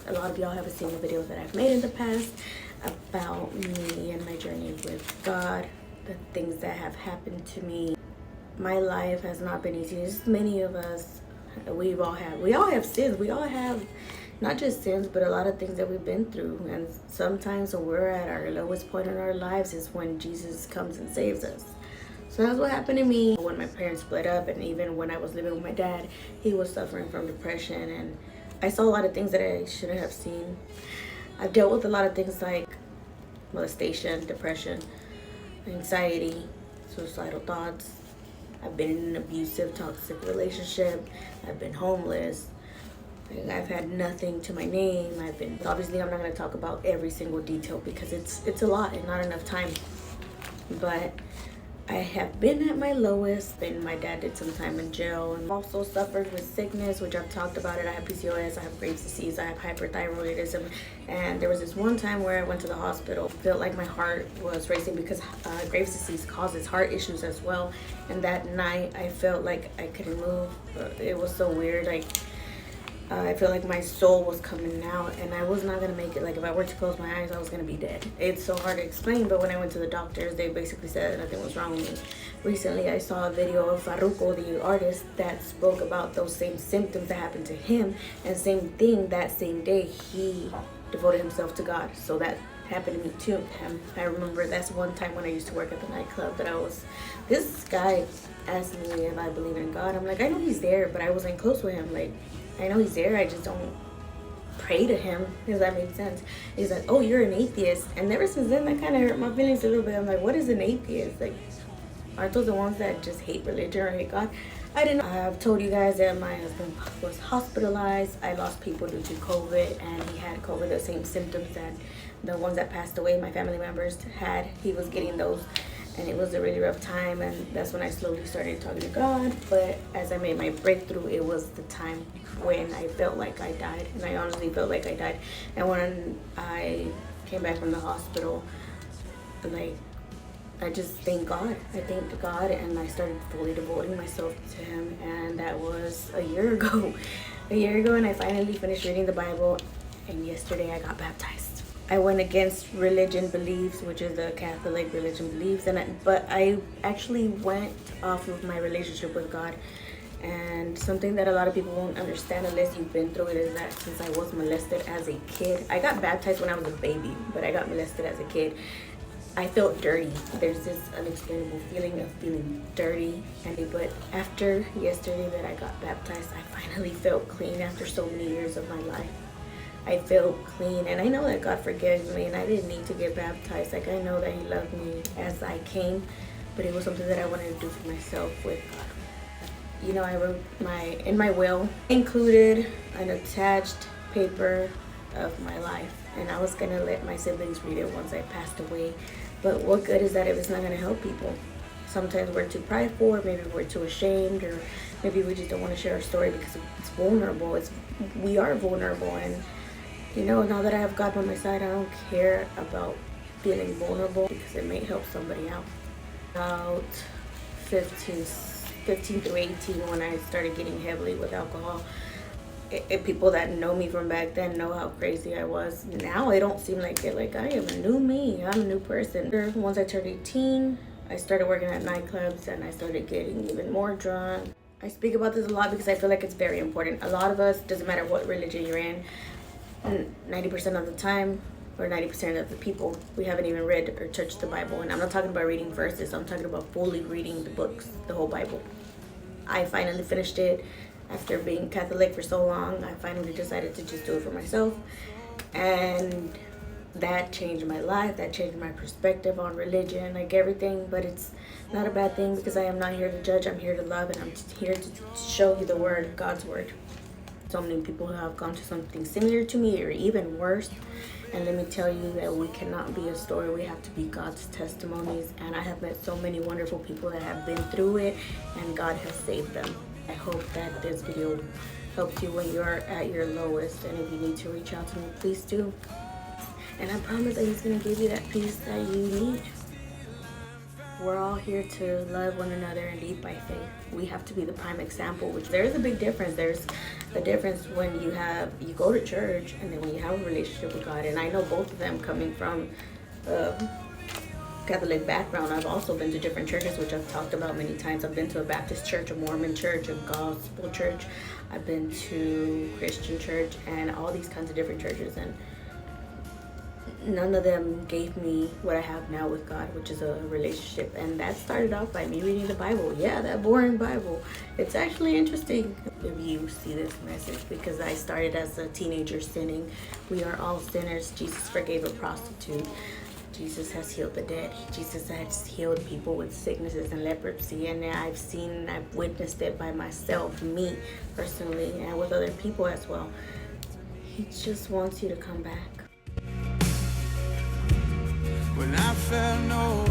A lot of y'all haven't seen the videos that I've made in the past about me and my journey with God, the things that have happened to me. My life has not been easy. As many of us, we all have sins. We all have not just sins, but a lot of things that we've been through. And sometimes when we're at our lowest point in our lives is when Jesus comes and saves us. So that's what happened to me when my parents split up, and even when I was living with my dad, he was suffering from depression, and I saw a lot of things that I shouldn't have seen. I've dealt with a lot of things like molestation, depression, anxiety, suicidal thoughts. I've been in an abusive, toxic relationship. I've been homeless. I've had nothing to my name. Obviously I'm not going to talk about every single detail because it's a lot and not enough time. But I have been at my lowest, and my dad did some time in jail, and also suffered with sickness, which I've talked about it. I have PCOS, I have Graves' disease, I have hyperthyroidism, and there was this one time where I went to the hospital. Felt like my heart was racing because Graves' disease causes heart issues as well. And that night I felt like I couldn't move. It was so weird. Like I feel like my soul was coming out and I was not going to make it. Like if I were to close my eyes, I was going to be dead. It's so hard to explain, but when I went to the doctors, they basically said that nothing was wrong with me. Recently, I saw a video of Farruko, the artist, that spoke about those same symptoms that happened to him. And same thing, that same day, he devoted himself to God. So that happened to me too. I remember that's one time when I used to work at the nightclub that this guy asked me if I believe in God. I'm like, I know he's there, but I wasn't close with him. Like, I know he's there, I just don't pray to him. Does that make sense? He's like, oh, you're an atheist. And ever since then, that kind of hurt my feelings a little bit. I'm like, what is an atheist? Like, aren't those the ones that just hate religion or hate God? I didn't know. I've told you guys that my husband was hospitalized. I lost people due to COVID, and he had COVID, the same symptoms that the ones that passed away, my family members had. He was getting those. And it was a really rough time, and that's when I slowly started talking to God. But as I made my breakthrough, it was the time when I felt like I died, and I honestly felt like I died. And when I came back from the hospital, like, I just thank God. I thanked God, and I started fully devoting myself to Him, and that was a year ago. And I finally finished reading the Bible, and yesterday I got baptized. I went against religion beliefs, which is the Catholic religion beliefs, but I actually went off of my relationship with God. And something that a lot of people won't understand unless you've been through it is that since I was molested as a kid, I got baptized when I was a baby, but I got molested as a kid. I felt dirty. There's this unexplainable feeling of feeling dirty. But after yesterday that I got baptized, I finally felt clean after so many years of my life. I felt clean, and I know that God forgives me, and I didn't need to get baptized. Like, I know that He loved me as I came, but it was something that I wanted to do for myself with God. You know, I wrote in my will, included an attached paper of my life, and I was gonna let my siblings read it once I passed away. But what good is that if it's not gonna help people? Sometimes we're too prideful, or maybe we're too ashamed, or maybe we just don't want to share our story because it's vulnerable. We are vulnerable, and you know, now that I have God by my side, I don't care about feeling vulnerable because it may help somebody out. About 15 through 18, when I started getting heavily with alcohol, people that know me from back then know how crazy I was. Now I don't seem like it. Like, I am a new me. I'm a new person. Once I turned 18, I started working at nightclubs, and I started getting even more drunk. I speak about this a lot because I feel like it's very important. A lot of us, doesn't matter what religion you're in, 90% of the time, or 90% of the people, we haven't even read or touched the Bible. And I'm not talking about reading verses, I'm talking about fully reading the books, the whole Bible. I finally finished it after being Catholic for so long. I finally decided to just do it for myself, and that changed my life. That changed my perspective on religion, like everything. But it's not a bad thing because I am not here to judge. I'm here to love, and I'm here to show you the word, God's word. So many people who have gone to something similar to me or even worse. And let me tell you that we cannot be a story. We have to be God's testimonies. And I have met so many wonderful people that have been through it, and God has saved them. I hope that this video helps you when you're at your lowest. And if you need to reach out to me, please do. And I promise that He's going to give you that peace that you need. We're all here to love one another and lead by faith. We have to be the prime example, which there is a big difference. There's the difference when you go to church and then when you have a relationship with God. And I know both of them coming from Catholic background. I've also been to different churches, which I've talked about many times. I've been to a Baptist church, a Mormon church, a gospel church. I've been to Christian church and all these kinds of different churches, and none of them gave me what I have now with God, which is a relationship. And that started off by me reading the Bible. Yeah, that boring Bible. It's actually interesting if you see this message, because I started as a teenager sinning. We are all sinners. Jesus forgave a prostitute. Jesus has healed the dead. Jesus has healed people with sicknesses and leprosy. And I've witnessed it by myself, me personally, and with other people as well. He just wants you to come back. When I felt no